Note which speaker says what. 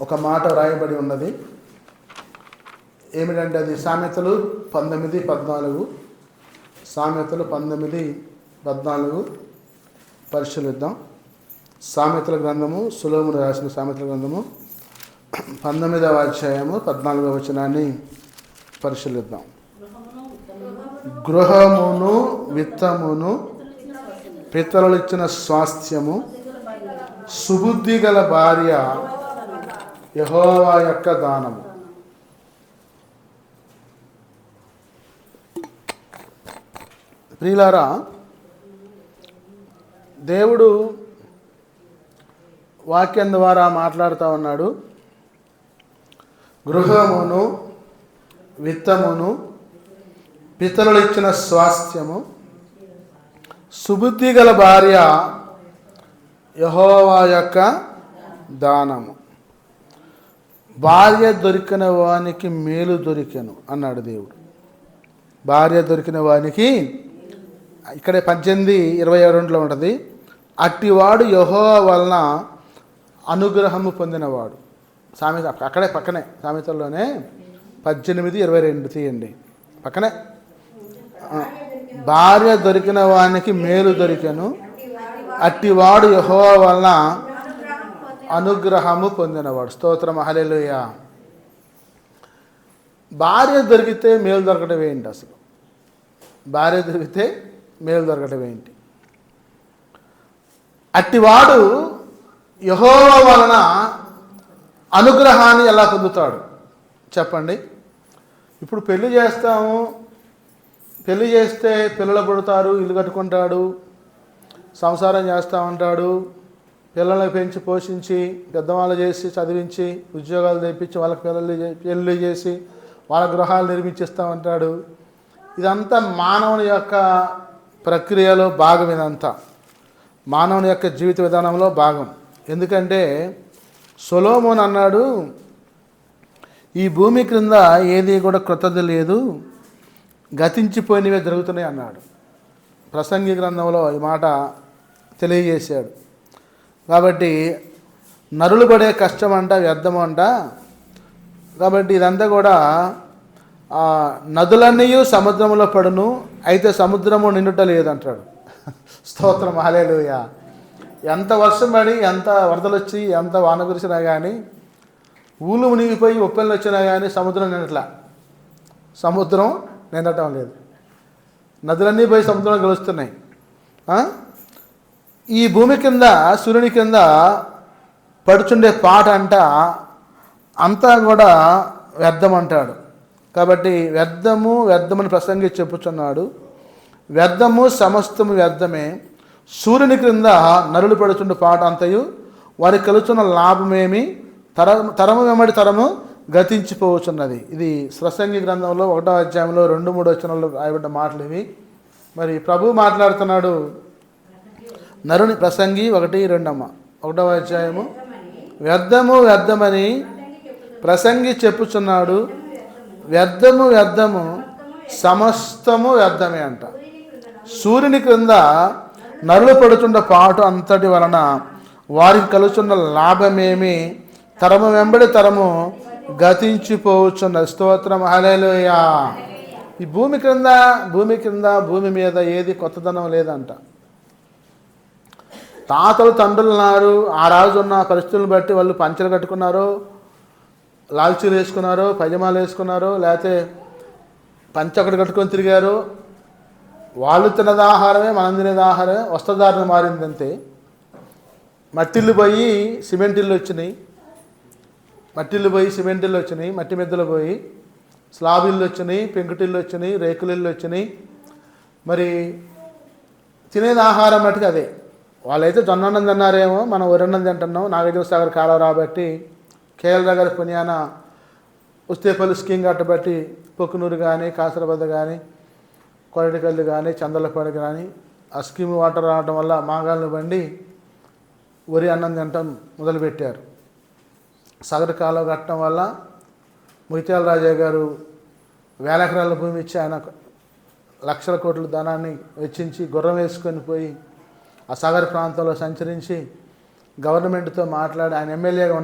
Speaker 1: ఒక మాట రాయబడి ఉన్నది. ఏమిటంటే అది సామెతలు 19:14. సామెతలు 19:14 పరిశీలిద్దాం. సామెతల గ్రంథము, సొలొమోను రాసిన సామెతల గ్రంథము 19వ అధ్యాయము 14వ వచనాన్ని పరిశీలిద్దాం. గృహమును విత్తమును పితరులిచ్చిన స్వాస్థ్యము, సుబుద్ధి గల భార్య యెహోవా యొక్క దానము. ప్రియులారా, దేవుడు వాక్యం ద్వారా మాట్లాడుతూ ఉన్నాడు. గృహమును విత్తమును పితరులు ఇచ్చిన స్వాస్థ్యము, సుబుద్ధి గల భార్య యెహోవా యొక్క దానము. భార్య దొరికిన వానికి మేలు దొరికెను అన్నాడు దేవుడు. భార్య దొరికిన వానికి, ఇక్కడే 18:27 ఉంటుంది, అట్టివాడు యెహోవా వలన అనుగ్రహము పొందినవాడు. సామెత అక్కడే పక్కనే, సామెతల్లోనే 18:22 తీయండి, పక్కనే. భార్య దొరికిన వానికి మేలు దొరికెను, అట్టివాడు యెహోవా వలన అనుగ్రహము పొందినవాడు. స్తోత్రం, హల్లెలూయా. భార్య దొరికితే మేలు దొరకడం ఏంటి? అసలు భార్య దొరికితే మేలు దొరకడం ఏంటి? అట్టివాడు యెహోవా వలన అనుగ్రహాన్ని ఎలా పొందుతాడు చెప్పండి. ఇప్పుడు పెళ్లి చేస్తాము, పెళ్లి చేస్తే పిల్లలు పుడతారు, ఇల్లు కట్టుకుంటాడు, సంసారం చేస్తూ ఉంటాడు, పిల్లల్ని పెంచి పోషించి పెద్దవాళ్ళు చేసి చదివించి ఉద్యోగాలు తెప్పించి వాళ్ళకి పెళ్ళి చేసి వాళ్ళ గృహాలు నిర్మించిస్తూ ఉంటాడు. ఇదంతా మానవుని యొక్క ప్రక్రియలో భాగం. ఇదంతా మానవుని యొక్క జీవిత విధానంలో భాగం. ఎందుకంటే సొలొమోను అన్నాడు, ఈ భూమి క్రింద ఏది కూడా క్రొత్తది లేదు, గతించిపోయినవే జరుగుతున్నాయి అన్నాడు. ప్రసంగి గ్రంథంలో ఈ మాట తెలియజేశాడు. కాబట్టి నరులు పడే కష్టం అంట, వ్యర్థం అంట. కాబట్టి ఇదంతా కూడా నదులన్నీ సముద్రంలో పడును, అయితే సముద్రము నిండుట లేదంటాడు. స్తోత్రం, హల్లెలూయా. ఎంత వర్షం పడి, ఎంత వరదలు వచ్చి, ఎంత వాన కురిసినా కానీ, ఊళ్ళు మునిగిపోయి ఉప్పెళ్ళు వచ్చినా కానీ సముద్రం నిండట్లా. సముద్రం నిండటం లేదు. నదులన్నీ పోయి సముద్రంలో కలుస్తున్నాయి. ఈ భూమి కింద, సూర్యుని కింద పడుచుండే పాట అంట అంతా కూడా వ్యర్థం అంటాడు. కాబట్టి వ్యర్థము వ్యర్థమని ప్రసంగి చెప్పుచున్నాడు. వ్యర్థము సమస్తము వ్యర్థమే, సూర్యుని క్రింద నరులు పడుచుండే పాట అంతయు వారికి కలుచున్న లాభమేమి, తరము వెంబడి తరము గతించిపోవచ్చున్నది. ఇది ప్రసంగి గ్రంథంలో 1వ అధ్యాయంలో 2-3 వచనాల్లో రాయబడ్డ మాటలు ఇవి. మరి ప్రభు మాట్లాడుతున్నాడు. నరుని ప్రసంగి 1-2 1వ అధ్యాయము, వ్యర్థము వ్యర్థమని ప్రసంగి చెప్పుచున్నాడు. వ్యర్థము వ్యర్థము సమస్తము వ్యర్థమే అంట. సూర్యుని క్రింద నరులు పడుచున్న పాటు అంతటి వలన వారికి కలుచున్న లాభమేమి, తరము వెంబడి తరము గతించిపోవచ్చున్న. స్తోత్రం, హల్లెలూయా. ఈ భూమి క్రింద భూమి మీద ఏది కొత్తదనం లేదంట. తాతలు తండ్రులు ఉన్నారు, ఆ రోజు ఉన్న పరిస్థితులను బట్టి వాళ్ళు పంచెలు కట్టుకున్నారో, లాల్చీలు వేసుకున్నారో, పైజమాలు వేసుకున్నారో, లేకపోతే పంచె ఒకటి కట్టుకొని తిరిగారు. వాళ్ళు తినది ఆహారమే, మనం తినేది ఆహారమే, వస్త్రధారణ మారిందంతే. మట్టిల్లు పోయి సిమెంట్ ఇల్లు వచ్చినాయి, మట్టి మెద్దలు పోయి స్లాబ్ ఇల్లు వచ్చినాయి, పెంకుటిల్లు వచ్చినాయి, రేకులు ఇల్లు వచ్చినాయి. మరి తినేది ఆహారం మట్టుకు అదే. వాళ్ళైతే జొన్నన్నం తిన్నారేమో, మనం వరన్నం తింటున్నాం. నాగార్జున సాగర్ కాలువ రాబట్టి, కేఎల్ నగర్ పుణ్యాన ఉస్తేపల్లి స్కీమ్ కట్టబట్టి పొక్కునూరు కానీ, కాసరబద్ద కానీ, కొరటికల్లు కానీ, చందలపాడు కానీ ఆ స్కీమ్ వాటర్ రావడం వల్ల మాగాలను బండి వరి అన్నం తినటం మొదలుపెట్టారు. సాగర్ కాలువ కట్టడం వల్ల ముత్యాల రాజా గారు 1000 ఎకరాల భూమి ఇచ్చి ఆయన లక్షల కోట్ల ధనాన్ని వెచ్చించి గుర్రం వేసుకొని పోయి ఆ సాగర్ ప్రాంతంలో సంచరించి గవర్నమెంట్తో మాట్లాడి ఆయన ఎమ్మెల్యేగా ఉన్న